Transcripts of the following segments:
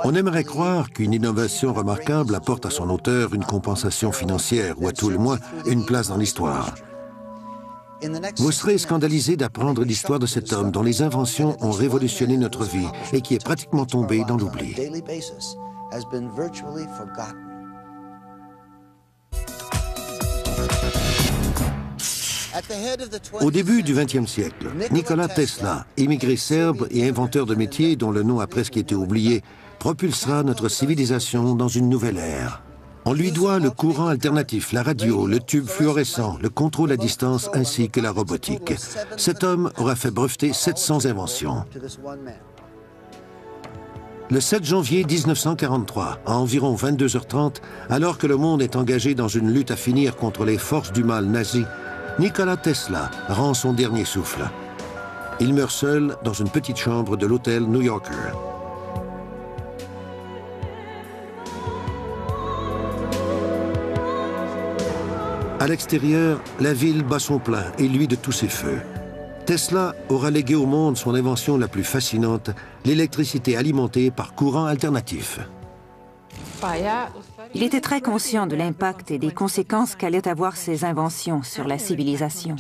On aimerait croire qu'une innovation remarquable apporte à son auteur une compensation financière ou à tout le moins une place dans l'histoire. Vous serez scandalisé d'apprendre l'histoire de cet homme dont les inventions ont révolutionné notre vie et qui est pratiquement tombé dans l'oubli. Au début du XXe siècle, Nikola Tesla, immigré serbe et inventeur de métiers dont le nom a presque été oublié, propulsera notre civilisation dans une nouvelle ère. On lui doit le courant alternatif, la radio, le tube fluorescent, le contrôle à distance ainsi que la robotique. Cet homme aura fait breveter 700 inventions. Le 7 janvier 1943, à environ 22h30, alors que le monde est engagé dans une lutte à finir contre les forces du mal nazies, Nikola Tesla rend son dernier souffle. Il meurt seul dans une petite chambre de l'hôtel New Yorker. À l'extérieur, la ville bat son plein et lui de tous ses feux. Tesla aura légué au monde son invention la plus fascinante, l'électricité alimentée par courant alternatif. Il était très conscient de l'impact et des conséquences qu'allaient avoir ses inventions sur la civilisation.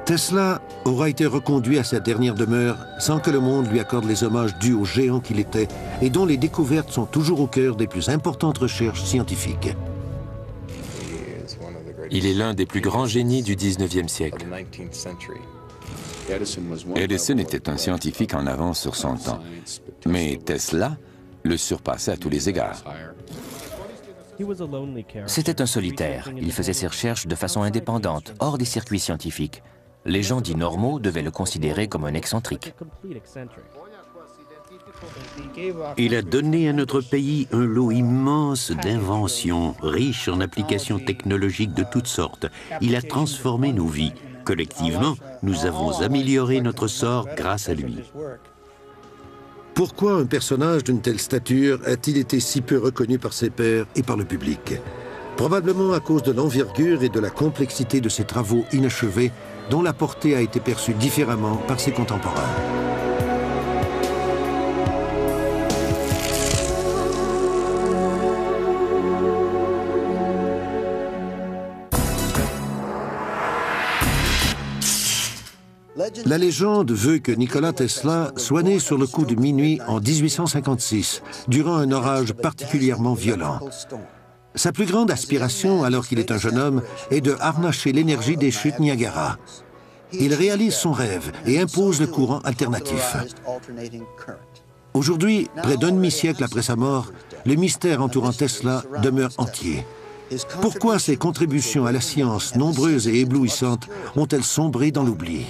Tesla aura été reconduit à sa dernière demeure sans que le monde lui accorde les hommages dus au géant qu'il était et dont les découvertes sont toujours au cœur des plus importantes recherches scientifiques. Il est l'un des plus grands génies du 19e siècle. Edison était un scientifique en avance sur son temps, mais Tesla le surpassait à tous les égards. C'était un solitaire. Il faisait ses recherches de façon indépendante, hors des circuits scientifiques. Les gens dits normaux devaient le considérer comme un excentrique. Il a donné à notre pays un lot immense d'inventions, riches en applications technologiques de toutes sortes. Il a transformé nos vies. Collectivement, nous avons amélioré notre sort grâce à lui. Pourquoi un personnage d'une telle stature a-t-il été si peu reconnu par ses pairs et par le public? Probablement à cause de l'envergure et de la complexité de ses travaux inachevés, dont la portée a été perçue différemment par ses contemporains. La légende veut que Nikola Tesla soit né sur le coup de minuit en 1856, durant un orage particulièrement violent. Sa plus grande aspiration, alors qu'il est un jeune homme, est de harnacher l'énergie des chutes Niagara. Il réalise son rêve et impose le courant alternatif. Aujourd'hui, près d'un demi-siècle après sa mort, le mystère entourant Tesla demeure entier. Pourquoi ses contributions à la science, nombreuses et éblouissantes, ont-elles sombré dans l'oubli?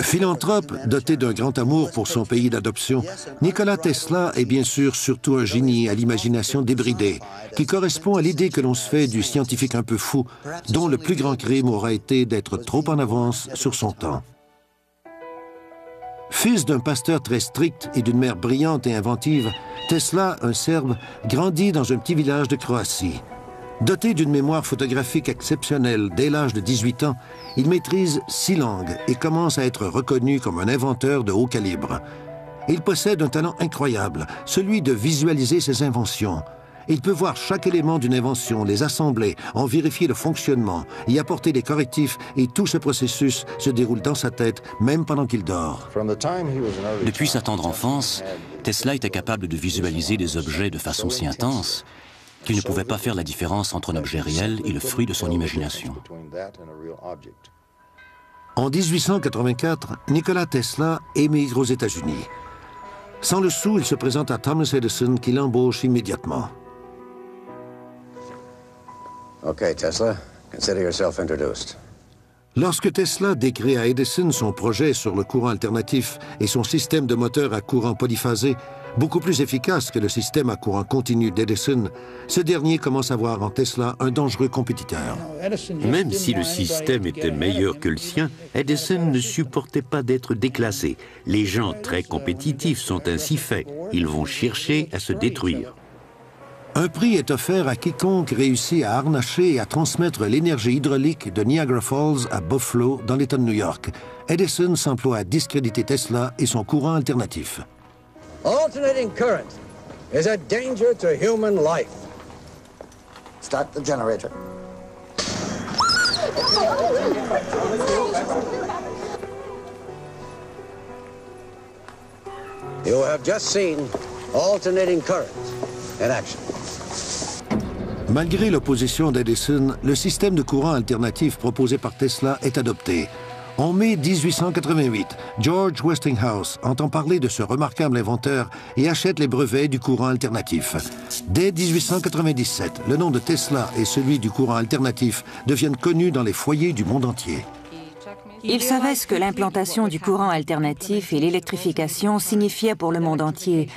Philanthrope, doté d'un grand amour pour son pays d'adoption, Nikola Tesla est bien sûr surtout un génie à l'imagination débridée, qui correspond à l'idée que l'on se fait du scientifique un peu fou, dont le plus grand crime aura été d'être trop en avance sur son temps. Fils d'un pasteur très strict et d'une mère brillante et inventive, Tesla, un Serbe, grandit dans un petit village de Croatie. Doté d'une mémoire photographique exceptionnelle dès l'âge de 18 ans, il maîtrise 6 langues et commence à être reconnu comme un inventeur de haut calibre. Il possède un talent incroyable, celui de visualiser ses inventions. Il peut voir chaque élément d'une invention, les assembler, en vérifier le fonctionnement, y apporter des correctifs, et tout ce processus se déroule dans sa tête, même pendant qu'il dort. Depuis sa tendre enfance, Tesla était capable de visualiser des objets de façon si intense qu'il ne pouvait pas faire la différence entre un objet réel et le fruit de son imagination. En 1884, Nikola Tesla émigre aux États-Unis. Sans le sou, il se présente à Thomas Edison qui l'embauche immédiatement. Okay, Tesla, consider yourself introduced. Lorsque Tesla décrit à Edison son projet sur le courant alternatif et son système de moteur à courant polyphasé, beaucoup plus efficace que le système à courant continu d'Edison, ce dernier commence à voir en Tesla un dangereux compétiteur. Même si le système était meilleur que le sien, Edison ne supportait pas d'être déclassé. Les gens très compétitifs sont ainsi faits. Ils vont chercher à se détruire. Un prix est offert à quiconque réussit à harnacher et à transmettre l'énergie hydraulique de Niagara Falls à Buffalo, dans l'État de New York. Edison s'emploie à discréditer Tesla et son courant alternatif. Alternating current is a danger to human life. Start the generator. You have just seen alternating current in action. Malgré l'opposition d'Edison, le système de courant alternatif proposé par Tesla est adopté. En mai 1888, George Westinghouse entend parler de ce remarquable inventeur et achète les brevets du courant alternatif. Dès 1897, le nom de Tesla et celui du courant alternatif deviennent connus dans les foyers du monde entier. Il savait ce que l'implantation du courant alternatif et l'électrification signifiaient pour le monde entier.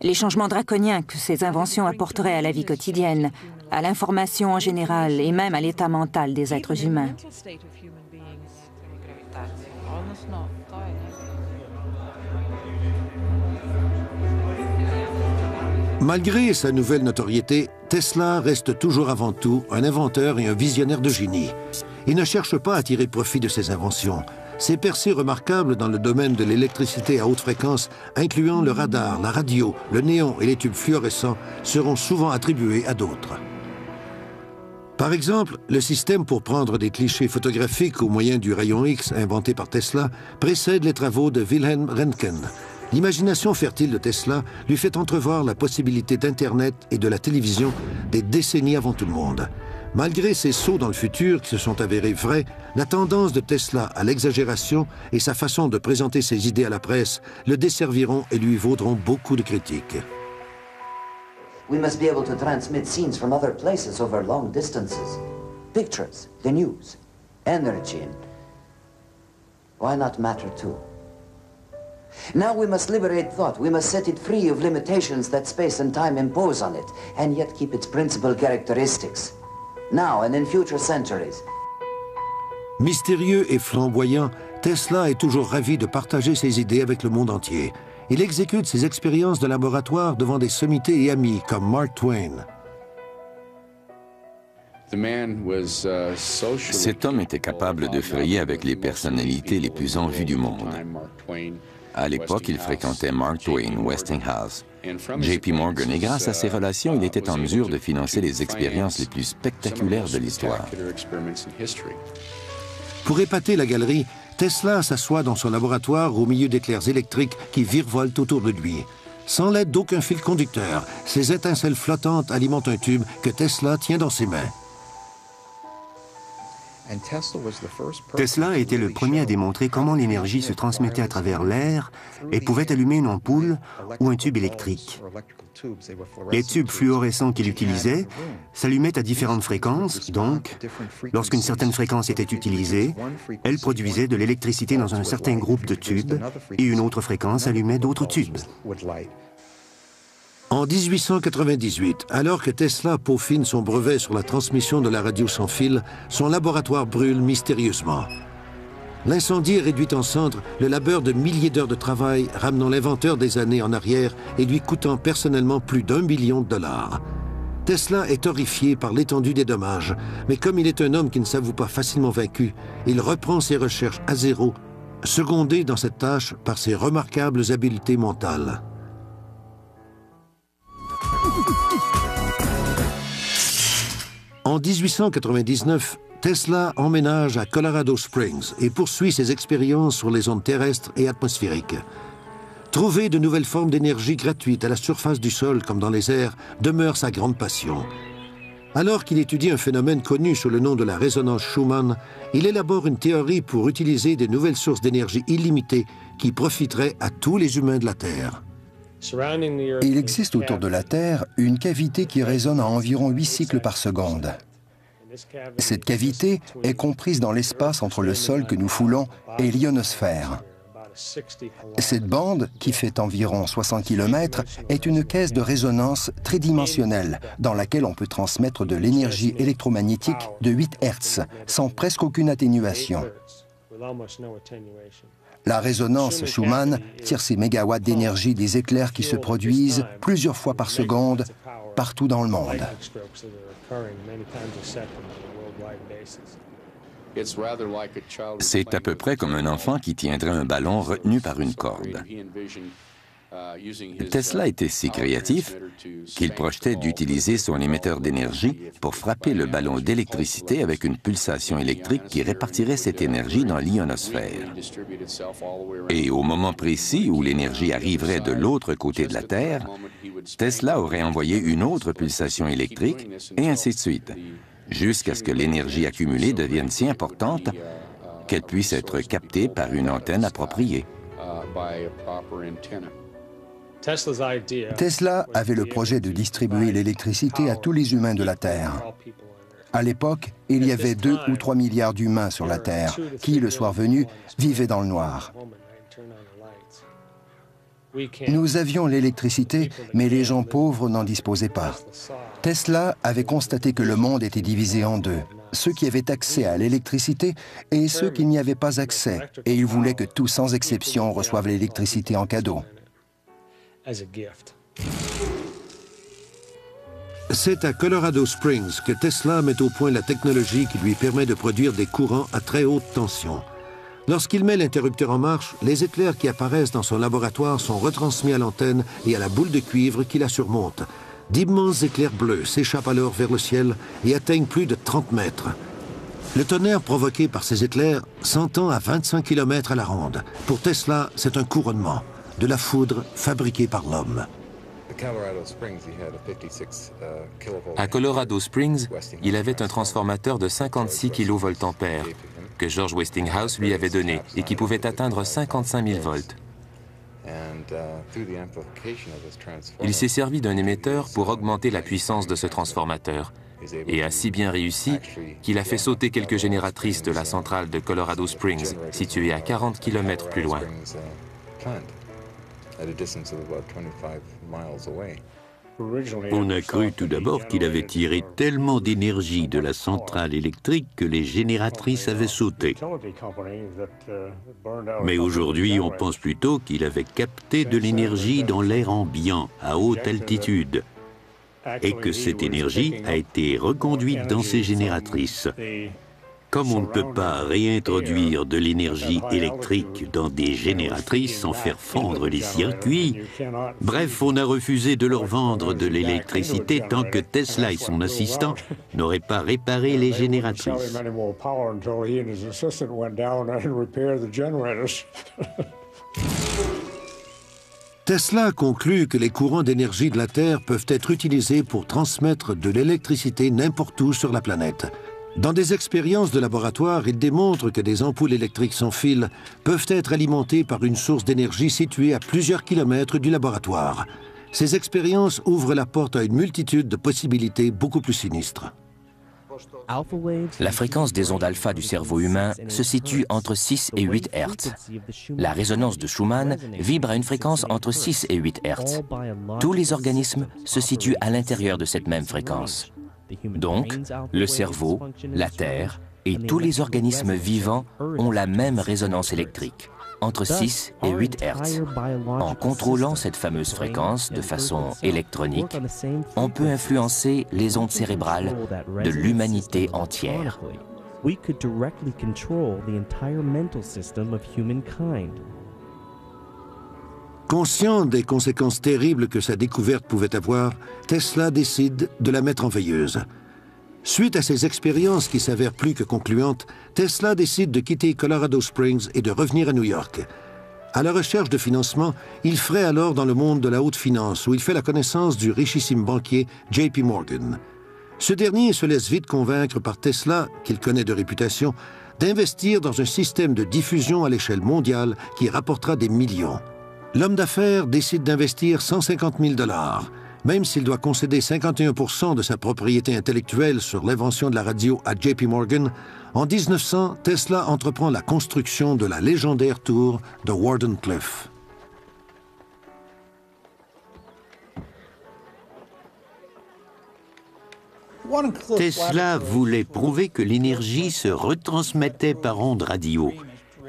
Les changements draconiens que ces inventions apporteraient à la vie quotidienne, à l'information en général et même à l'état mental des êtres humains. Malgré sa nouvelle notoriété, Tesla reste toujours avant tout un inventeur et un visionnaire de génie. Il ne cherche pas à tirer profit de ses inventions. Ses percées remarquables dans le domaine de l'électricité à haute fréquence, incluant le radar, la radio, le néon et les tubes fluorescents, seront souvent attribuées à d'autres. Par exemple, le système pour prendre des clichés photographiques au moyen du rayon X inventé par Tesla précède les travaux de Wilhelm Röntgen. L'imagination fertile de Tesla lui fait entrevoir la possibilité d'Internet et de la télévision des décennies avant tout le monde. Malgré ces sauts dans le futur qui se sont avérés vrais, la tendance de Tesla à l'exagération et sa façon de présenter ses idées à la presse le desserviront et lui vaudront beaucoup de critiques. We must be able to transmit scenes from other places over long distances. Pictures, the news, energy, and why not matter too? Now we must liberate thought. We must set it free of limitations that space and time impose on it, and yet keep its principal characteristics. Now and in future centuries. Mystérieux et flamboyant, Tesla est toujours ravi de partager ses idées avec le monde entier. Il exécute ses expériences de laboratoire devant des sommités et amis comme Mark Twain. Cet homme était capable de frayer avec les personnalités les plus en vue du monde. À l'époque, il fréquentait Mark Twain, Westinghouse, JP Morgan, et grâce à ses relations, il était en mesure de financer les expériences les plus spectaculaires de l'histoire. Pour épater la galerie, Tesla s'assoit dans son laboratoire au milieu d'éclairs électriques qui virevoltent autour de lui. Sans l'aide d'aucun fil conducteur, ces étincelles flottantes alimentent un tube que Tesla tient dans ses mains. Tesla a été le premier à démontrer comment l'énergie se transmettait à travers l'air et pouvait allumer une ampoule ou un tube électrique. Les tubes fluorescents qu'il utilisait s'allumaient à différentes fréquences, donc, lorsqu'une certaine fréquence était utilisée, elle produisait de l'électricité dans un certain groupe de tubes et une autre fréquence allumait d'autres tubes. En 1898, alors que Tesla peaufine son brevet sur la transmission de la radio sans fil, son laboratoire brûle mystérieusement. L'incendie réduit en cendres le labeur de milliers d'heures de travail, ramenant l'inventeur des années en arrière et lui coûtant personnellement plus d'1 million de dollars. Tesla est horrifié par l'étendue des dommages, mais comme il est un homme qui ne s'avoue pas facilement vaincu, il reprend ses recherches à zéro, secondé dans cette tâche par ses remarquables habiletés mentales. En 1899, Tesla emménage à Colorado Springs et poursuit ses expériences sur les ondes terrestres et atmosphériques. Trouver de nouvelles formes d'énergie gratuites à la surface du sol comme dans les airs demeure sa grande passion. Alors qu'il étudie un phénomène connu sous le nom de la résonance Schumann, il élabore une théorie pour utiliser des nouvelles sources d'énergie illimitées qui profiteraient à tous les humains de la Terre. Il existe autour de la Terre une cavité qui résonne à environ 8 cycles par seconde. Cette cavité est comprise dans l'espace entre le sol que nous foulons et l'ionosphère. Cette bande, qui fait environ 60 km, est une caisse de résonance tridimensionnelle dans laquelle on peut transmettre de l'énergie électromagnétique de 8 Hz sans presque aucune atténuation. La résonance Schumann tire ses mégawatts d'énergie des éclairs qui se produisent plusieurs fois par seconde partout dans le monde. C'est à peu près comme un enfant qui tiendrait un ballon retenu par une corde. Tesla était si créatif qu'il projetait d'utiliser son émetteur d'énergie pour frapper le ballon d'électricité avec une pulsation électrique qui répartirait cette énergie dans l'ionosphère. Et au moment précis où l'énergie arriverait de l'autre côté de la Terre, Tesla aurait envoyé une autre pulsation électrique, et ainsi de suite, jusqu'à ce que l'énergie accumulée devienne si importante qu'elle puisse être captée par une antenne appropriée. Tesla avait le projet de distribuer l'électricité à tous les humains de la Terre. À l'époque, il y avait 2 ou 3 milliards d'humains sur la Terre qui, le soir venu, vivaient dans le noir. Nous avions l'électricité, mais les gens pauvres n'en disposaient pas. Tesla avait constaté que le monde était divisé en deux, ceux qui avaient accès à l'électricité et ceux qui n'y avaient pas accès, et il voulait que tous, sans exception, reçoivent l'électricité en cadeau. C'est à Colorado Springs que Tesla met au point la technologie qui lui permet de produire des courants à très haute tension. Lorsqu'il met l'interrupteur en marche, les éclairs qui apparaissent dans son laboratoire sont retransmis à l'antenne et à la boule de cuivre qui la surmonte. D'immenses éclairs bleus s'échappent alors vers le ciel et atteignent plus de 30 mètres. Le tonnerre provoqué par ces éclairs s'entend à 25 km à la ronde. Pour Tesla, c'est un couronnement, de la foudre fabriquée par l'homme. À Colorado Springs, il avait un transformateur de 56 kVA que George Westinghouse lui avait donné et qui pouvait atteindre 55 000 volts. Il s'est servi d'un émetteur pour augmenter la puissance de ce transformateur et a si bien réussi qu'il a fait sauter quelques génératrices de la centrale de Colorado Springs, située à 40 km plus loin. On a cru tout d'abord qu'il avait tiré tellement d'énergie de la centrale électrique que les génératrices avaient sauté. Mais aujourd'hui, on pense plutôt qu'il avait capté de l'énergie dans l'air ambiant, à haute altitude, et que cette énergie a été reconduite dans ces génératrices. Comme on ne peut pas réintroduire de l'énergie électrique dans des génératrices sans faire fondre les circuits, bref, on a refusé de leur vendre de l'électricité tant que Tesla et son assistant n'auraient pas réparé les génératrices. Tesla conclut que les courants d'énergie de la Terre peuvent être utilisés pour transmettre de l'électricité n'importe où sur la planète. Dans des expériences de laboratoire, il démontre que des ampoules électriques sans fil peuvent être alimentées par une source d'énergie située à plusieurs kilomètres du laboratoire. Ces expériences ouvrent la porte à une multitude de possibilités beaucoup plus sinistres. La fréquence des ondes alpha du cerveau humain se situe entre 6 et 8 Hz. La résonance de Schumann vibre à une fréquence entre 6 et 8 Hz. Tous les organismes se situent à l'intérieur de cette même fréquence. Donc, le cerveau, la Terre et tous les organismes vivants ont la même résonance électrique, entre 6 et 8 Hz. En contrôlant cette fameuse fréquence de façon électronique, on peut influencer les ondes cérébrales de l'humanité entière. Conscient des conséquences terribles que sa découverte pouvait avoir, Tesla décide de la mettre en veilleuse. Suite à ces expériences qui s'avèrent plus que concluantes, Tesla décide de quitter Colorado Springs et de revenir à New York. À la recherche de financement, il fraye alors dans le monde de la haute finance, où il fait la connaissance du richissime banquier JP Morgan. Ce dernier se laisse vite convaincre par Tesla, qu'il connaît de réputation, d'investir dans un système de diffusion à l'échelle mondiale qui rapportera des millions. L'homme d'affaires décide d'investir 150 000 $, même s'il doit concéder 51% de sa propriété intellectuelle sur l'invention de la radio à JP Morgan. En 1900, Tesla entreprend la construction de la légendaire tour de Wardenclyffe. Tesla voulait prouver que l'énergie se retransmettait par ondes radio.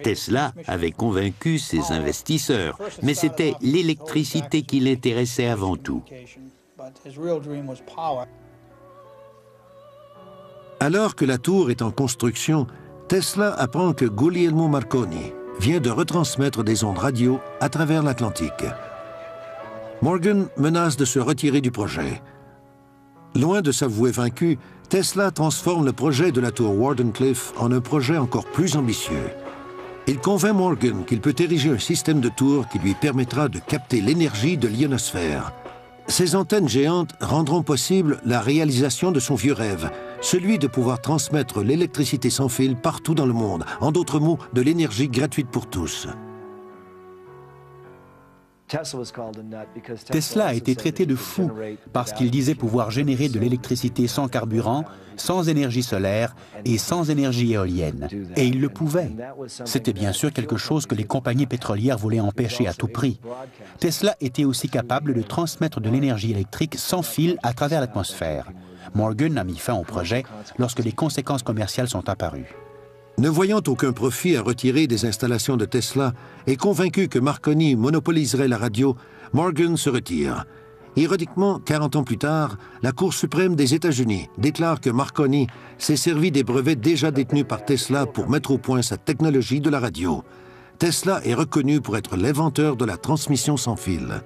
Tesla avait convaincu ses investisseurs, mais c'était l'électricité qui l'intéressait avant tout. Alors que la tour est en construction, Tesla apprend que Guglielmo Marconi vient de retransmettre des ondes radio à travers l'Atlantique. Morgan menace de se retirer du projet. Loin de s'avouer vaincu, Tesla transforme le projet de la tour Wardenclyffe en un projet encore plus ambitieux. Il convainc Morgan qu'il peut ériger un système de tours qui lui permettra de capter l'énergie de l'ionosphère. Ces antennes géantes rendront possible la réalisation de son vieux rêve, celui de pouvoir transmettre l'électricité sans fil partout dans le monde, en d'autres mots, de l'énergie gratuite pour tous. Tesla a été traité de fou parce qu'il disait pouvoir générer de l'électricité sans carburant, sans énergie solaire et sans énergie éolienne. Et il le pouvait. C'était bien sûr quelque chose que les compagnies pétrolières voulaient empêcher à tout prix. Tesla était aussi capable de transmettre de l'énergie électrique sans fil à travers l'atmosphère. Morgan a mis fin au projet lorsque les conséquences commerciales sont apparues. Ne voyant aucun profit à retirer des installations de Tesla et convaincu que Marconi monopoliserait la radio, Morgan se retire. Ironiquement, 40 ans plus tard, la Cour suprême des États-Unis déclare que Marconi s'est servi des brevets déjà détenus par Tesla pour mettre au point sa technologie de la radio. Tesla est reconnu pour être l'inventeur de la transmission sans fil.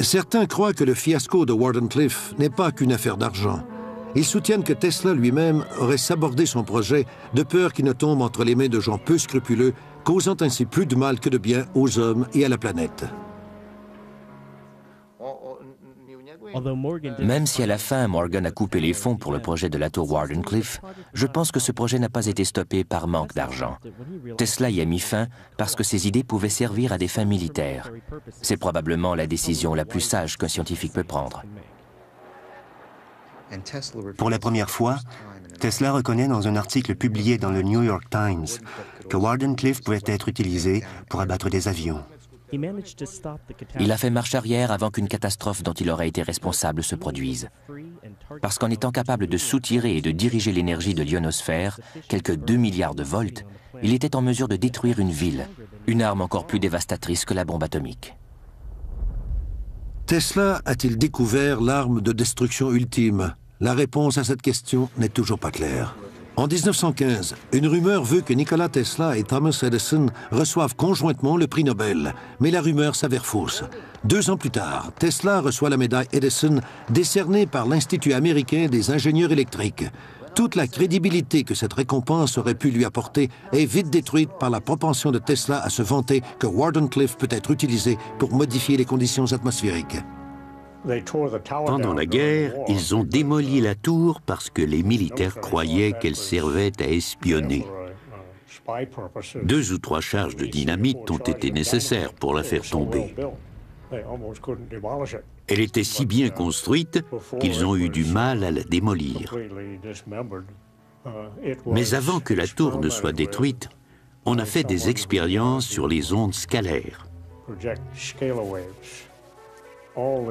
Certains croient que le fiasco de Wardenclyffe n'est pas qu'une affaire d'argent. Ils soutiennent que Tesla lui-même aurait sabordé son projet de peur qu'il ne tombe entre les mains de gens peu scrupuleux, causant ainsi plus de mal que de bien aux hommes et à la planète. Même si à la fin Morgan a coupé les fonds pour le projet de la tour Wardenclyffe, je pense que ce projet n'a pas été stoppé par manque d'argent. Tesla y a mis fin parce que ses idées pouvaient servir à des fins militaires. C'est probablement la décision la plus sage qu'un scientifique peut prendre. Pour la première fois, Tesla reconnaît dans un article publié dans le New York Times que Wardenclyffe pouvait être utilisé pour abattre des avions. Il a fait marche arrière avant qu'une catastrophe dont il aurait été responsable se produise. Parce qu'en étant capable de soutirer et de diriger l'énergie de l'ionosphère, quelques 2 milliards de volts, il était en mesure de détruire une ville, une arme encore plus dévastatrice que la bombe atomique. Tesla a-t-il découvert l'arme de destruction ultime? La réponse à cette question n'est toujours pas claire. En 1915, une rumeur veut que Nikola Tesla et Thomas Edison reçoivent conjointement le prix Nobel, mais la rumeur s'avère fausse. 2 ans plus tard, Tesla reçoit la médaille Edison décernée par l'Institut américain des ingénieurs électriques. Toute la crédibilité que cette récompense aurait pu lui apporter est vite détruite par la propension de Tesla à se vanter que Wardenclyffe peut être utilisé pour modifier les conditions atmosphériques. Pendant la guerre, ils ont démoli la tour parce que les militaires croyaient qu'elle servait à espionner. 2 ou 3 charges de dynamite ont été nécessaires pour la faire tomber. Elle était si bien construite qu'ils ont eu du mal à la démolir. Mais avant que la tour ne soit détruite, on a fait des expériences sur les ondes scalaires.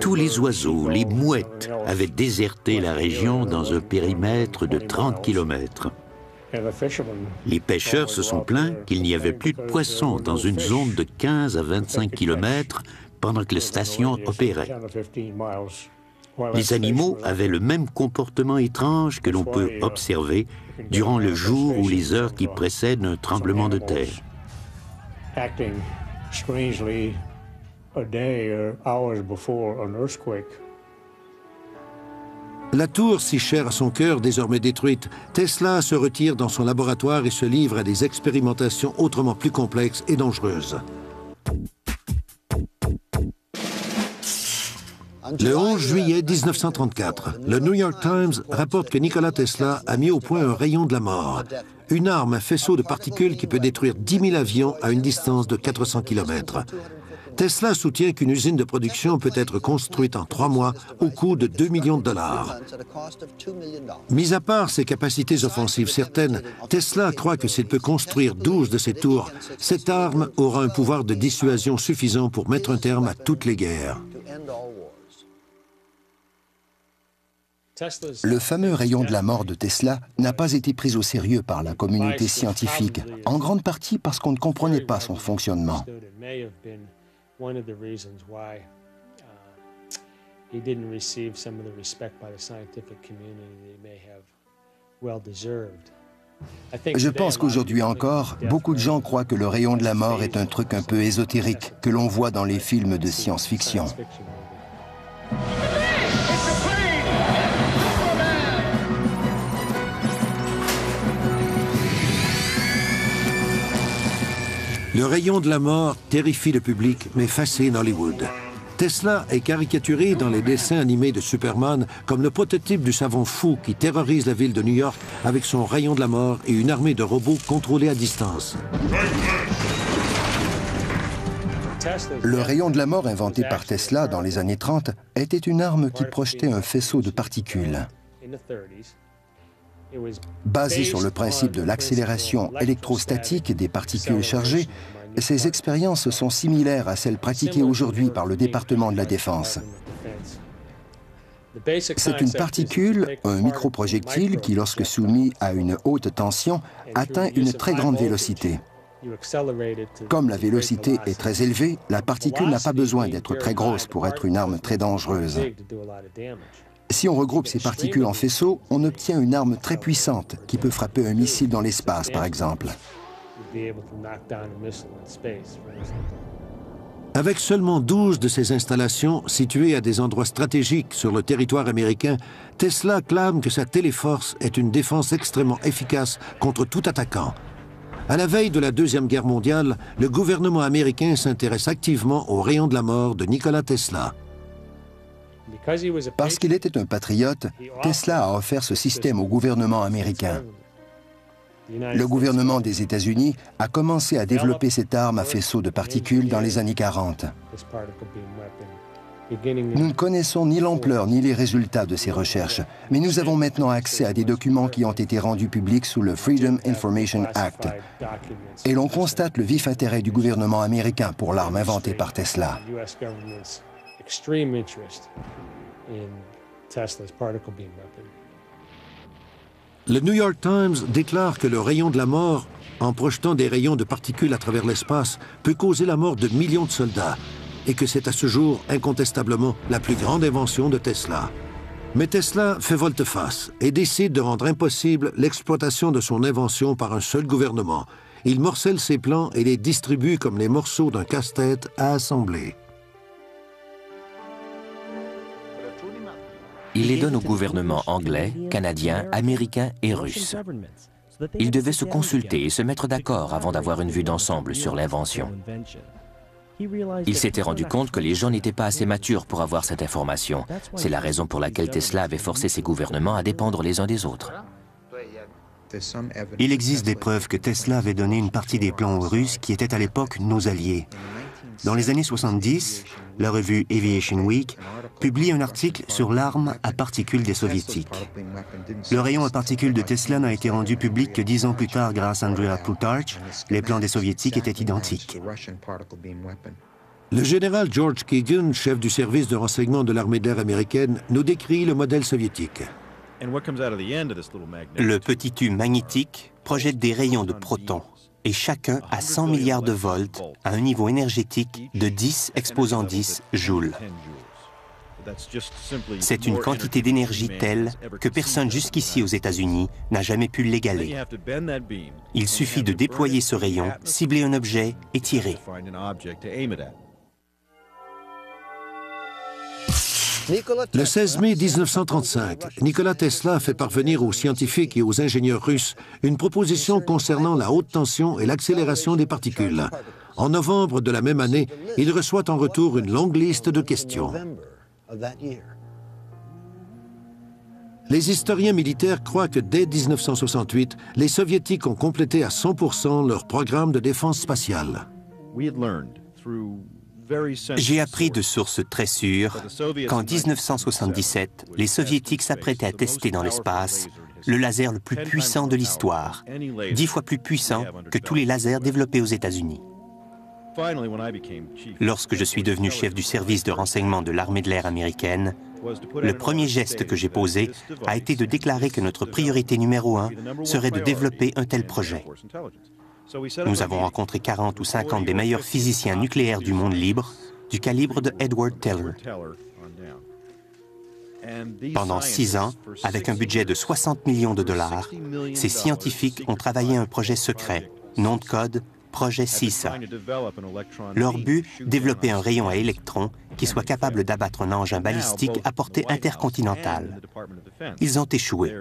Tous les oiseaux, les mouettes, avaient déserté la région dans un périmètre de 30 km. Les pêcheurs se sont plaints qu'il n'y avait plus de poissons dans une zone de 15 à 25 km pendant que la station opérait. Les animaux avaient le même comportement étrange que l'on peut observer durant le jour ou les heures qui précèdent un tremblement de terre. La tour, si chère à son cœur, désormais détruite, Tesla se retire dans son laboratoire et se livre à des expérimentations autrement plus complexes et dangereuses. Le 11 juillet 1934, le New York Times rapporte que Nikola Tesla a mis au point un rayon de la mort, une arme à faisceau de particules qui peut détruire 10 000 avions à une distance de 400 km. Tesla soutient qu'une usine de production peut être construite en 3 mois au coût de 2 millions de dollars. Mis à part ses capacités offensives certaines, Tesla croit que s'il peut construire 12 de ces tours, cette arme aura un pouvoir de dissuasion suffisant pour mettre un terme à toutes les guerres. Le fameux rayon de la mort de Tesla n'a pas été pris au sérieux par la communauté scientifique, en grande partie parce qu'on ne comprenait pas son fonctionnement. he didn't receive some of the respect by the scientific community that he may have well deserved. Je pense qu'aujourd'hui encore, beaucoup de gens croient que le rayon de la mort est un truc un peu ésotérique que l'on voit dans les films de science-fiction. Le rayon de la mort terrifie le public, mais fascine Hollywood. Tesla est caricaturé dans les dessins animés de Superman comme le prototype du savant fou qui terrorise la ville de New York avec son rayon de la mort et une armée de robots contrôlés à distance. Le rayon de la mort inventé par Tesla dans les années 30 était une arme qui projetait un faisceau de particules. Basé sur le principe de l'accélération électrostatique des particules chargées, ces expériences sont similaires à celles pratiquées aujourd'hui par le département de la Défense. C'est une particule, un microprojectile qui, lorsque soumis à une haute tension, atteint une très grande vélocité. Comme la vélocité est très élevée, la particule n'a pas besoin d'être très grosse pour être une arme très dangereuse. Si on regroupe ces particules en faisceaux, on obtient une arme très puissante qui peut frapper un missile dans l'espace, par exemple. Avec seulement 12 de ces installations situées à des endroits stratégiques sur le territoire américain, Tesla clame que sa téléforce est une défense extrêmement efficace contre tout attaquant. À la veille de la Deuxième Guerre mondiale, le gouvernement américain s'intéresse activement au rayon de la mort de Nikola Tesla. Parce qu'il était un patriote, Tesla a offert ce système au gouvernement américain. Le gouvernement des États-Unis a commencé à développer cette arme à faisceau de particules dans les années 40. Nous ne connaissons ni l'ampleur ni les résultats de ces recherches, mais nous avons maintenant accès à des documents qui ont été rendus publics sous le Freedom Information Act. Et l'on constate le vif intérêt du gouvernement américain pour l'arme inventée par Tesla. Le New York Times déclare que le rayon de la mort, en projetant des rayons de particules à travers l'espace, peut causer la mort de millions de soldats et que c'est à ce jour incontestablement la plus grande invention de Tesla. Mais Tesla fait volte-face et décide de rendre impossible l'exploitation de son invention par un seul gouvernement. Il morcelle ses plans et les distribue comme les morceaux d'un casse-tête à assembler. Il les donne aux gouvernements anglais, canadiens, américains et russes. Ils devaient se consulter et se mettre d'accord avant d'avoir une vue d'ensemble sur l'invention. Il s'était rendu compte que les gens n'étaient pas assez matures pour avoir cette information. C'est la raison pour laquelle Tesla avait forcé ses gouvernements à dépendre les uns des autres. Il existe des preuves que Tesla avait donné une partie des plans aux Russes qui étaient à l'époque nos alliés. Dans les années 70, la revue Aviation Week publie un article sur l'arme à particules des Soviétiques. Le rayon à particules de Tesla n'a été rendu public que 10 ans plus tard grâce à Andrea Plutarch. Les plans des Soviétiques étaient identiques. Le général George Kagan, chef du service de renseignement de l'armée de l'air américaine, nous décrit le modèle soviétique. Le petit tube magnétique projette des rayons de protons, et chacun a 100 milliards de volts à un niveau énergétique de 10 exposant 10 joules. C'est une quantité d'énergie telle que personne jusqu'ici aux États-Unis n'a jamais pu l'égaler. Il suffit de déployer ce rayon, cibler un objet et tirer. Le 16 mai 1935, Nikola Tesla fait parvenir aux scientifiques et aux ingénieurs russes une proposition concernant la haute tension et l'accélération des particules. En novembre de la même année, il reçoit en retour une longue liste de questions. Les historiens militaires croient que dès 1968, les Soviétiques ont complété à 100% leur programme de défense spatiale. J'ai appris de sources très sûres qu'en 1977, les Soviétiques s'apprêtaient à tester dans l'espace le laser le plus puissant de l'histoire, 10 fois plus puissant que tous les lasers développés aux États-Unis. Lorsque je suis devenu chef du service de renseignement de l'armée de l'air américaine, le premier geste que j'ai posé a été de déclarer que notre priorité numéro 1 serait de développer un tel projet. Nous avons rencontré 40 ou 50 des meilleurs physiciens nucléaires du monde libre, du calibre de Edward Teller. Pendant 6 ans, avec un budget de 60 millions de dollars, ces scientifiques ont travaillé un projet secret, nom de code, projet CISA. Leur but, développer un rayon à électrons qui soit capable d'abattre un engin balistique à portée intercontinentale. Ils ont échoué.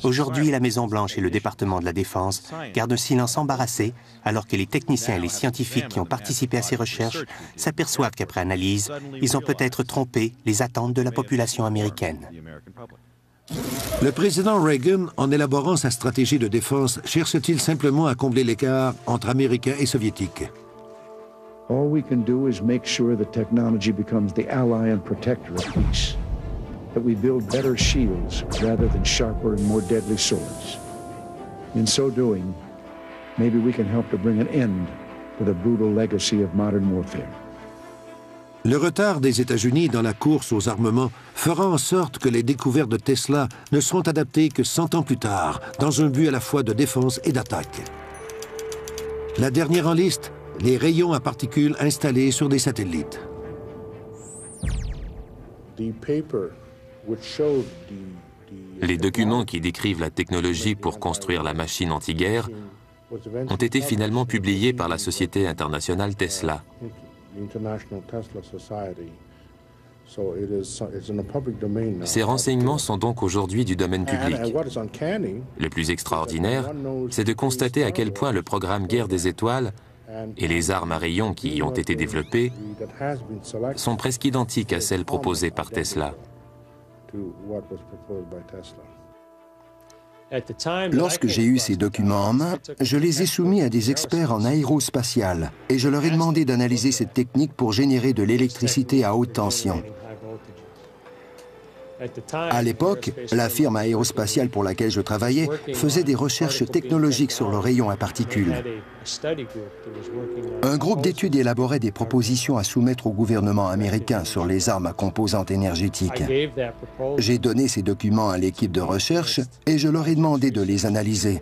Aujourd'hui, la Maison-Blanche et le département de la Défense gardent un silence embarrassé, alors que les techniciens et les scientifiques qui ont participé à ces recherches s'aperçoivent qu'après analyse, ils ont peut-être trompé les attentes de la population américaine. Le président Reagan, en élaborant sa stratégie de défense, cherche-t-il simplement à combler l'écart entre Américains et Soviétiques? All we can do is make sure that technology becomes the ally and protector of peace. That we build better shields rather than sharper and more deadly swords. In so doing, maybe we can help to bring an end to the brutal legacy of modern warfare. Le retard des États-Unis dans la course aux armements fera en sorte que les découvertes de Tesla ne seront adaptées que 100 ans plus tard, dans un but à la fois de défense et d'attaque. La dernière en liste, les rayons à particules installés sur des satellites. Les documents qui décrivent la technologie pour construire la machine anti-guerre ont été finalement publiés par la société internationale Tesla. Ces renseignements sont donc aujourd'hui du domaine public. Le plus extraordinaire, c'est de constater à quel point le programme Guerre des étoiles et les armes à rayons qui y ont été développées sont presque identiques à celles proposées par Tesla. Lorsque j'ai eu ces documents en main, je les ai soumis à des experts en aérospatial et je leur ai demandé d'analyser cette technique pour générer de l'électricité à haute tension. À l'époque, la firme aérospatiale pour laquelle je travaillais faisait des recherches technologiques sur le rayon à particules. Un groupe d'études élaborait des propositions à soumettre au gouvernement américain sur les armes à composantes énergétiques. J'ai donné ces documents à l'équipe de recherche et je leur ai demandé de les analyser.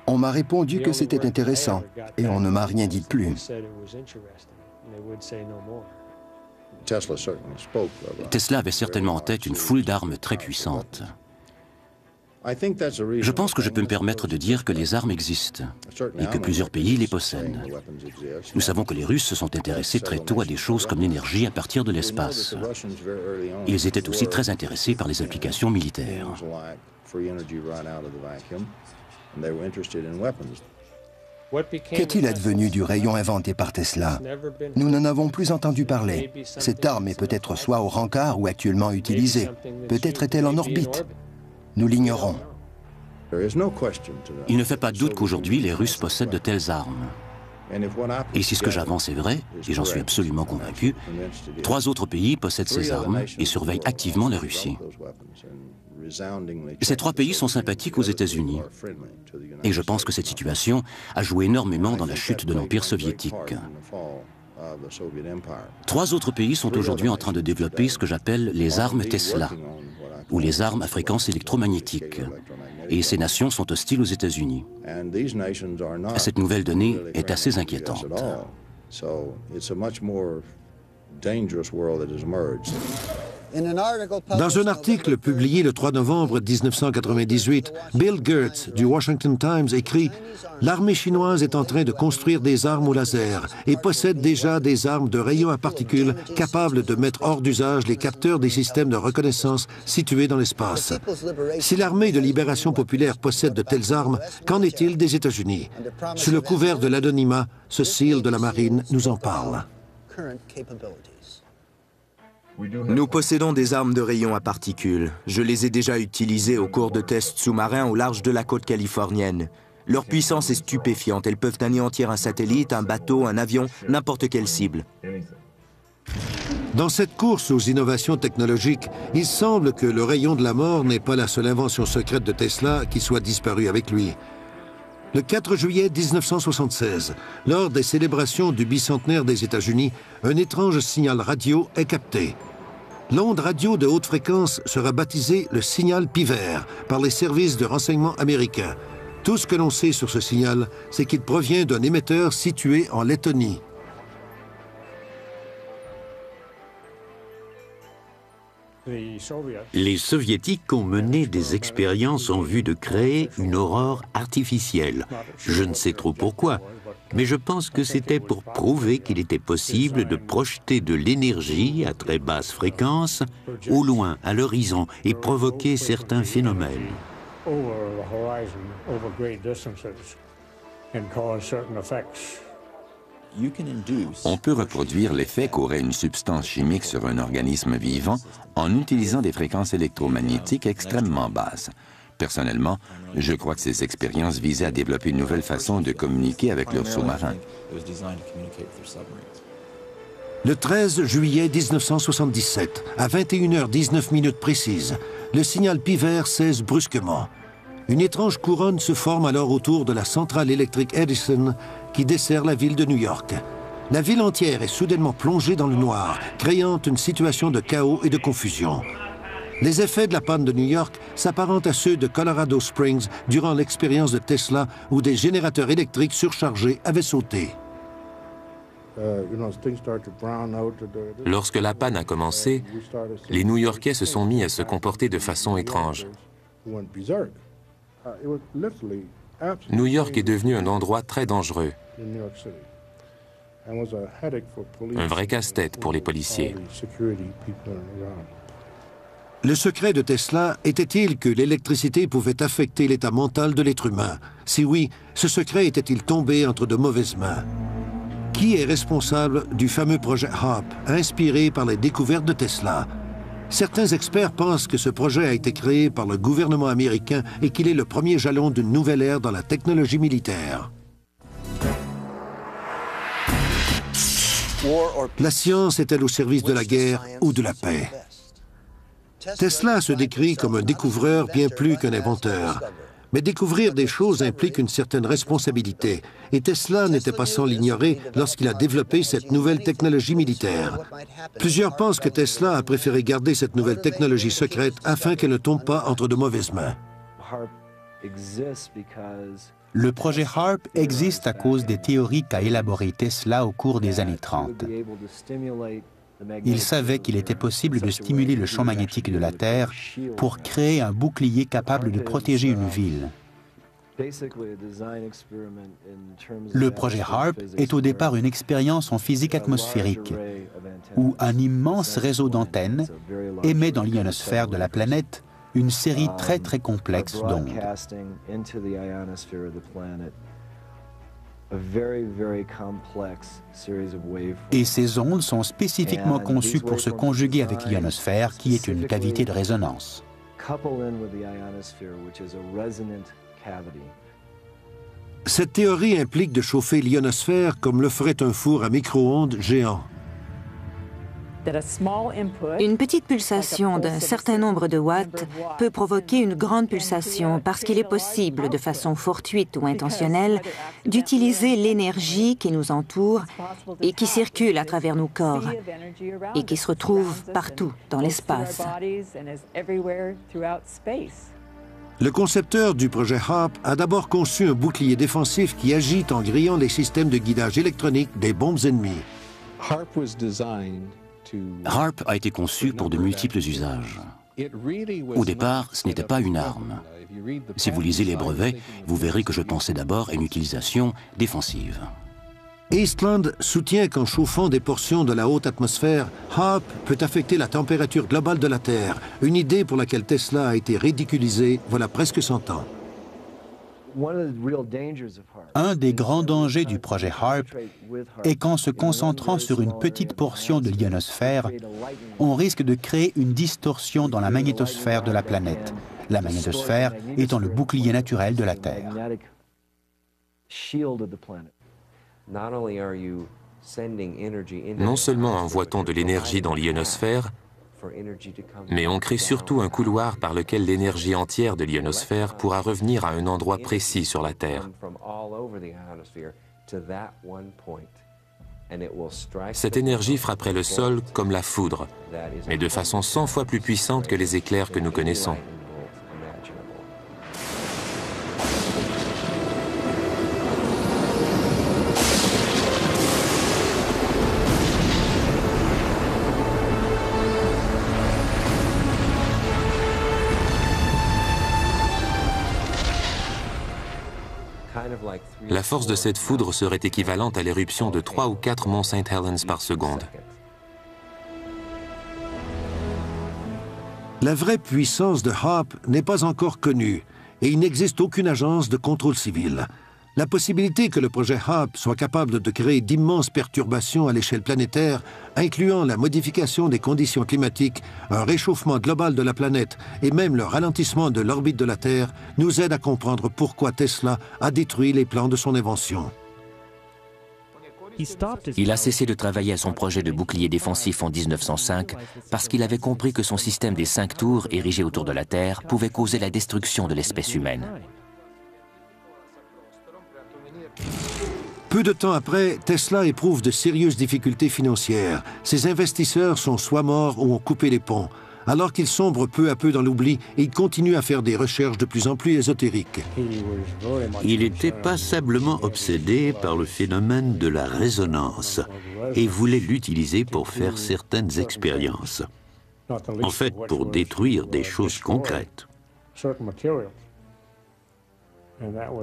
On m'a répondu que c'était intéressant et on ne m'a rien dit de plus. Tesla avait certainement en tête une foule d'armes très puissantes. Je pense que je peux me permettre de dire que les armes existent et que plusieurs pays les possèdent. Nous savons que les Russes se sont intéressés très tôt à des choses comme l'énergie à partir de l'espace. Ils étaient aussi très intéressés par les applications militaires. Qu'est-il advenu du rayon inventé par Tesla? Nous n'en avons plus entendu parler. Cette arme est peut-être soit au rencard ou actuellement utilisée. Peut-être est-elle en orbite. Nous l'ignorons. Il ne fait pas de doute qu'aujourd'hui, les Russes possèdent de telles armes. Et si ce que j'avance est vrai, et j'en suis absolument convaincu, 3 autres pays possèdent ces armes et surveillent activement la Russie. Ces 3 pays sont sympathiques aux États-Unis. Et je pense que cette situation a joué énormément dans la chute de l'Empire soviétique. 3 autres pays sont aujourd'hui en train de développer ce que j'appelle les armes Tesla, ou les armes à fréquence électromagnétique. Et ces nations sont hostiles aux États-Unis. Cette nouvelle donnée est assez inquiétante. Dans un article publié le 3 novembre 1998, Bill Gertz du Washington Times écrit « L'armée chinoise est en train de construire des armes au laser et possède déjà des armes de rayons à particules capables de mettre hors d'usage les capteurs des systèmes de reconnaissance situés dans l'espace. Si l'armée de libération populaire possède de telles armes, qu'en est-il des États-Unis? Sous le couvert de l'anonymat, ce SEAL de la marine nous en parle. Nous possédons des armes de rayons à particules. Je les ai déjà utilisées au cours de tests sous-marins au large de la côte californienne. Leur puissance est stupéfiante. Elles peuvent anéantir un satellite, un bateau, un avion, n'importe quelle cible. Dans cette course aux innovations technologiques, il semble que le rayon de la mort n'est pas la seule invention secrète de Tesla qui soit disparue avec lui. Le 4 juillet 1976, lors des célébrations du bicentenaire des États-Unis, un étrange signal radio est capté. L'onde radio de haute fréquence sera baptisée le signal Piver par les services de renseignement américains. Tout ce que l'on sait sur ce signal, c'est qu'il provient d'un émetteur situé en Lettonie. Les Soviétiques ont mené des expériences en vue de créer une aurore artificielle. Je ne sais trop pourquoi, mais je pense que c'était pour prouver qu'il était possible de projeter de l'énergie à très basse fréquence au loin, à l'horizon, et provoquer certains phénomènes. On peut reproduire l'effet qu'aurait une substance chimique sur un organisme vivant en utilisant des fréquences électromagnétiques extrêmement basses. Personnellement, je crois que ces expériences visaient à développer une nouvelle façon de communiquer avec leurs sous-marins. Le 13 juillet 1977, à 21h19 précises, le signal pivert cesse brusquement. Une étrange couronne se forme alors autour de la centrale électrique Edison qui dessert la ville de New York. La ville entière est soudainement plongée dans le noir, créant une situation de chaos et de confusion. Les effets de la panne de New York s'apparentent à ceux de Colorado Springs durant l'expérience de Tesla où des générateurs électriques surchargés avaient sauté. Lorsque la panne a commencé, les New-Yorkais se sont mis à se comporter de façon étrange. New York est devenu un endroit très dangereux. Un vrai casse-tête pour les policiers. Le secret de Tesla était-il que l'électricité pouvait affecter l'état mental de l'être humain? Si oui, ce secret était-il tombé entre de mauvaises mains? Qui est responsable du fameux projet HARP, inspiré par les découvertes de Tesla? Certains experts pensent que ce projet a été créé par le gouvernement américain et qu'il est le premier jalon d'une nouvelle ère dans la technologie militaire. La science est-elle au service de la guerre ou de la paix? Tesla se décrit comme un découvreur bien plus qu'un inventeur. Mais découvrir des choses implique une certaine responsabilité, et Tesla n'était pas sans l'ignorer lorsqu'il a développé cette nouvelle technologie militaire. Plusieurs pensent que Tesla a préféré garder cette nouvelle technologie secrète afin qu'elle ne tombe pas entre de mauvaises mains. Le projet HARP existe à cause des théories qu'a élaborées Tesla au cours des années 30. Il savait qu'il était possible de stimuler le champ magnétique de la Terre pour créer un bouclier capable de protéger une ville. Le projet HARP est au départ une expérience en physique atmosphérique, où un immense réseau d'antennes émet dans l'ionosphère de la planète une série très complexe d'ondes. Et ces ondes sont spécifiquement conçues pour se conjuguer avec l'ionosphère, qui est une cavité de résonance. Cette théorie implique de chauffer l'ionosphère comme le ferait un four à micro-ondes géant. Une petite pulsation d'un certain nombre de watts peut provoquer une grande pulsation parce qu'il est possible, de façon fortuite ou intentionnelle, d'utiliser l'énergie qui nous entoure et qui circule à travers nos corps et qui se retrouve partout dans l'espace. Le concepteur du projet HARP a d'abord conçu un bouclier défensif qui agit en grillant les systèmes de guidage électronique des bombes ennemies. HARP a été conçu pour de multiples usages. Au départ, ce n'était pas une arme. Si vous lisez les brevets, vous verrez que je pensais d'abord à une utilisation défensive. Eastland soutient qu'en chauffant des portions de la haute atmosphère, HARP peut affecter la température globale de la Terre, une idée pour laquelle Tesla a été ridiculisée voilà presque 100 ans. Un des grands dangers du projet HARP est qu'en se concentrant sur une petite portion de l'ionosphère, on risque de créer une distorsion dans la magnétosphère de la planète, la magnétosphère étant le bouclier naturel de la Terre. Non seulement envoie-t-on de l'énergie dans l'ionosphère, mais on crée surtout un couloir par lequel l'énergie entière de l'ionosphère pourra revenir à un endroit précis sur la Terre. Cette énergie frapperait le sol comme la foudre, mais de façon 100 fois plus puissante que les éclairs que nous connaissons. La force de cette foudre serait équivalente à l'éruption de 3 ou 4 monts St. Helens par seconde. La vraie puissance de HAARP n'est pas encore connue et il n'existe aucune agence de contrôle civil. La possibilité que le projet HAARP soit capable de créer d'immenses perturbations à l'échelle planétaire, incluant la modification des conditions climatiques, un réchauffement global de la planète et même le ralentissement de l'orbite de la Terre, nous aide à comprendre pourquoi Tesla a détruit les plans de son invention. Il a cessé de travailler à son projet de bouclier défensif en 1905 parce qu'il avait compris que son système des 5 tours érigés autour de la Terre pouvait causer la destruction de l'espèce humaine. Peu de temps après, Tesla éprouve de sérieuses difficultés financières. Ses investisseurs sont soit morts ou ont coupé les ponts. Alors qu'il sombre peu à peu dans l'oubli, il continue à faire des recherches de plus en plus ésotériques. Il était passablement obsédé par le phénomène de la résonance et voulait l'utiliser pour faire certaines expériences. En fait, pour détruire des choses concrètes.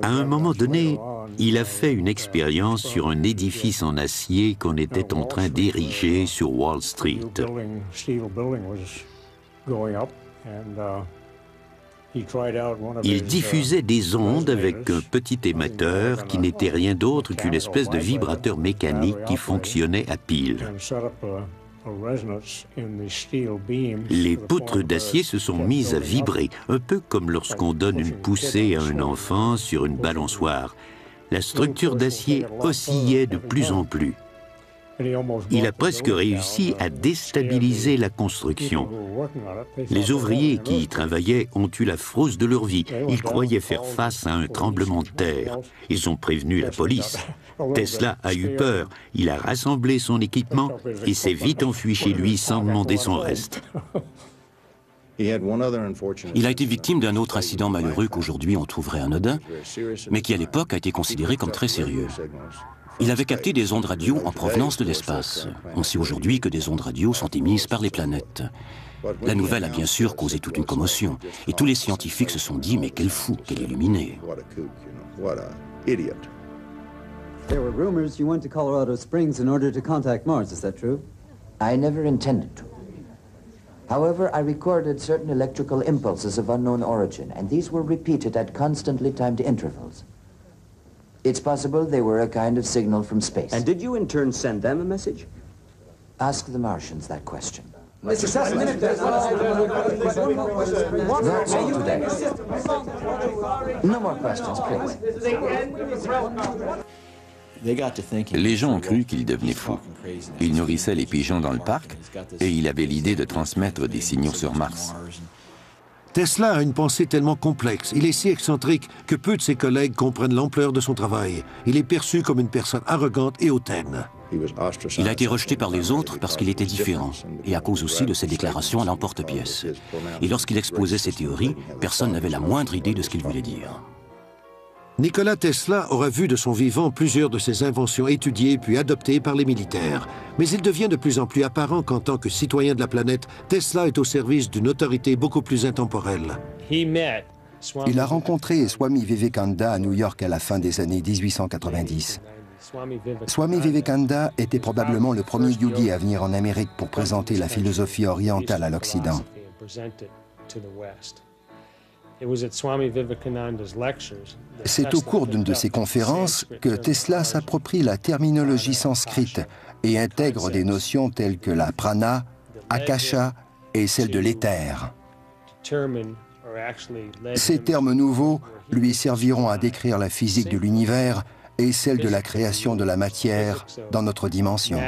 À un moment donné, il a fait une expérience sur un édifice en acier qu'on était en train d'ériger sur Wall Street. Il diffusait des ondes avec un petit émetteur qui n'était rien d'autre qu'une espèce de vibrateur mécanique qui fonctionnait à pile. Les poutres d'acier se sont mises à vibrer, un peu comme lorsqu'on donne une poussée à un enfant sur une balançoire. La structure d'acier oscillait de plus en plus. Il a presque réussi à déstabiliser la construction. Les ouvriers qui y travaillaient ont eu la frousse de leur vie. Ils croyaient faire face à un tremblement de terre. Ils ont prévenu la police. Tesla a eu peur. Il a rassemblé son équipement et s'est vite enfui chez lui sans demander son reste. Il a été victime d'un autre incident malheureux qu'aujourd'hui on trouverait anodin, mais qui à l'époque a été considéré comme très sérieux. Il avait capté des ondes radio en provenance de l'espace. On sait aujourd'hui que des ondes radio sont émises par les planètes. La nouvelle a bien sûr causé toute une commotion, et tous les scientifiques se sont dit « mais quel fou, quel illuminé !» There were rumors you went to Colorado Springs in order to contact Mars, is that true? I never intended to. However, I recorded certain electrical impulses of unknown origin, and these were repeated at constantly timed intervals. It's possible they were a kind of signal from space. And did you in turn send them a message? Ask the Martians that question. Mr. Sessom, That's all today. No more questions, please. Les gens ont cru qu'il devenait fou. Il nourrissait les pigeons dans le parc et il avait l'idée de transmettre des signaux sur Mars. Tesla a une pensée tellement complexe, il est si excentrique que peu de ses collègues comprennent l'ampleur de son travail. Il est perçu comme une personne arrogante et hautaine. Il a été rejeté par les autres parce qu'il était différent, et à cause aussi de ses déclarations à l'emporte-pièce. Et lorsqu'il exposait ses théories, personne n'avait la moindre idée de ce qu'il voulait dire. Nikola Tesla aura vu de son vivant plusieurs de ses inventions étudiées puis adoptées par les militaires. Mais il devient de plus en plus apparent qu'en tant que citoyen de la planète, Tesla est au service d'une autorité beaucoup plus intemporelle. Il a rencontré Swami Vivekananda à New York à la fin des années 1890. Swami Vivekananda était probablement le premier yogi à venir en Amérique pour présenter la philosophie orientale à l'Occident. C'est au cours d'une de ses conférences que Tesla s'approprie la terminologie sanscrite et intègre des notions telles que la prana, akasha et celle de l'éther. Ces termes nouveaux lui serviront à décrire la physique de l'univers et celle de la création de la matière dans notre dimension.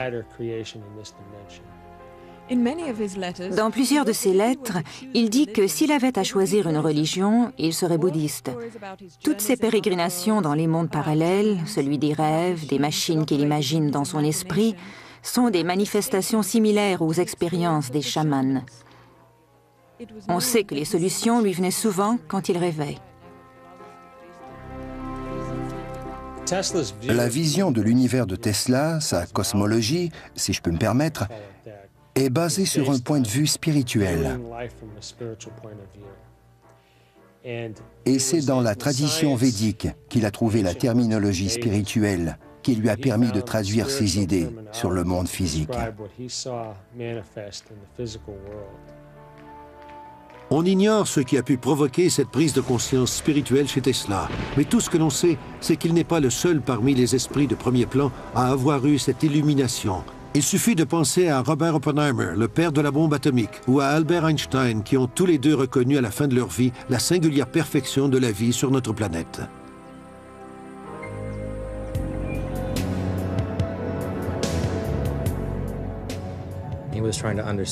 Dans plusieurs de ses lettres, il dit que s'il avait à choisir une religion, il serait bouddhiste. Toutes ses pérégrinations dans les mondes parallèles, celui des rêves, des machines qu'il imagine dans son esprit, sont des manifestations similaires aux expériences des chamans. On sait que les solutions lui venaient souvent quand il rêvait. La vision de l'univers de Tesla, sa cosmologie, si je peux me permettre, est basée sur un point de vue spirituel. Et c'est dans la tradition védique qu'il a trouvé la terminologie spirituelle qui lui a permis de traduire ses idées sur le monde physique. On ignore ce qui a pu provoquer cette prise de conscience spirituelle chez Tesla, mais tout ce que l'on sait, c'est qu'il n'est pas le seul parmi les esprits de premier plan à avoir eu cette illumination. Il suffit de penser à Robert Oppenheimer, le père de la bombe atomique, ou à Albert Einstein, qui ont tous les deux reconnu à la fin de leur vie la singulière perfection de la vie sur notre planète.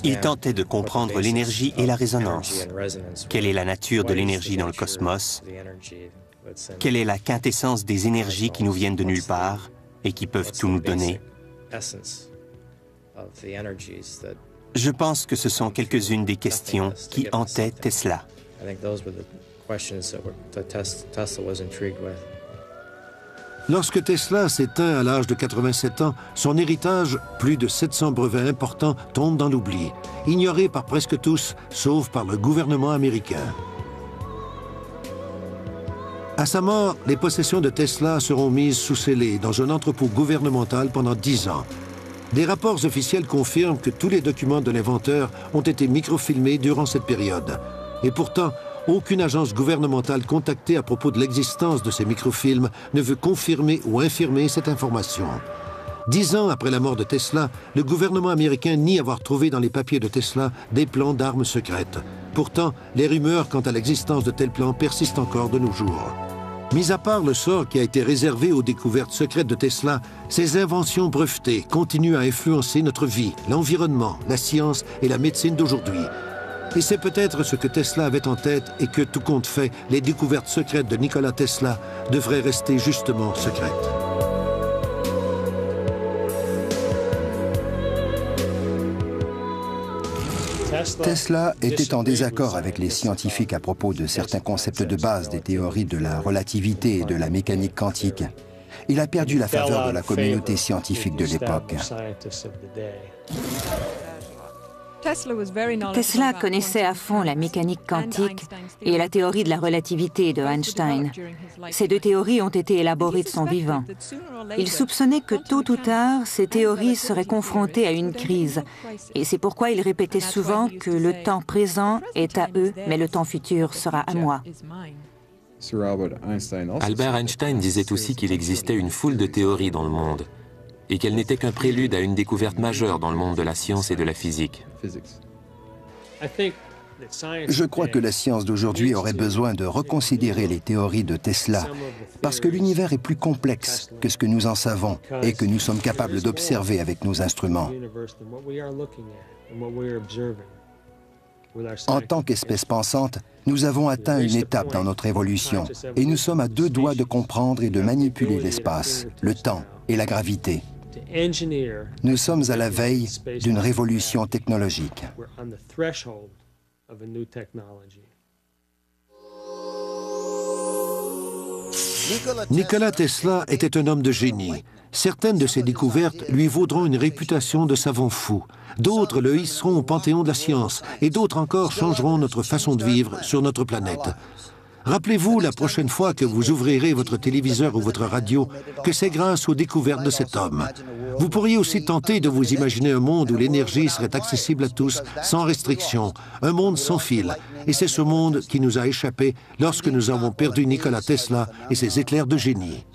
Il tentait de comprendre l'énergie et la résonance. Quelle est la nature de l'énergie dans le cosmos? Quelle est la quintessence des énergies qui nous viennent de nulle part et qui peuvent tout nous donner? Je pense que ce sont quelques-unes des questions qui hantaient Tesla. Lorsque Tesla s'éteint à l'âge de 87 ans, son héritage, plus de 700 brevets importants, tombe dans l'oubli, ignoré par presque tous, sauf par le gouvernement américain. À sa mort, les possessions de Tesla seront mises sous scellé dans un entrepôt gouvernemental pendant 10 ans. Des rapports officiels confirment que tous les documents de l'inventeur ont été microfilmés durant cette période. Et pourtant, aucune agence gouvernementale contactée à propos de l'existence de ces microfilms ne veut confirmer ou infirmer cette information. 10 ans après la mort de Tesla, le gouvernement américain nie avoir trouvé dans les papiers de Tesla des plans d'armes secrètes. Pourtant, les rumeurs quant à l'existence de tels plans persistent encore de nos jours. Mis à part le sort qui a été réservé aux découvertes secrètes de Tesla, ces inventions brevetées continuent à influencer notre vie, l'environnement, la science et la médecine d'aujourd'hui. Et c'est peut-être ce que Tesla avait en tête et que, tout compte fait, les découvertes secrètes de Nikola Tesla devraient rester justement secrètes. Tesla était en désaccord avec les scientifiques à propos de certains concepts de base des théories de la relativité et de la mécanique quantique. Il a perdu la faveur de la communauté scientifique de l'époque. Tesla connaissait à fond la mécanique quantique et la théorie de la relativité de Einstein. Ces deux théories ont été élaborées de son vivant. Il soupçonnait que tôt ou tard, ces théories seraient confrontées à une crise. Et c'est pourquoi il répétait souvent que le temps présent est à eux, mais le temps futur sera à moi. Albert Einstein disait aussi qu'il existait une foule de théories dans le monde et qu'elle n'était qu'un prélude à une découverte majeure dans le monde de la science et de la physique. Je crois que la science d'aujourd'hui aurait besoin de reconsidérer les théories de Tesla, parce que l'univers est plus complexe que ce que nous en savons et que nous sommes capables d'observer avec nos instruments. En tant qu'espèce pensante, nous avons atteint une étape dans notre évolution et nous sommes à deux doigts de comprendre et de manipuler l'espace, le temps et la gravité. Nous sommes à la veille d'une révolution technologique. Nikola Tesla était un homme de génie. Certaines de ses découvertes lui vaudront une réputation de savant fou. D'autres le hisseront au panthéon de la science et d'autres encore changeront notre façon de vivre sur notre planète. Rappelez-vous la prochaine fois que vous ouvrirez votre téléviseur ou votre radio que c'est grâce aux découvertes de cet homme. Vous pourriez aussi tenter de vous imaginer un monde où l'énergie serait accessible à tous, sans restriction, un monde sans fil. Et c'est ce monde qui nous a échappé lorsque nous avons perdu Nikola Tesla et ses éclairs de génie.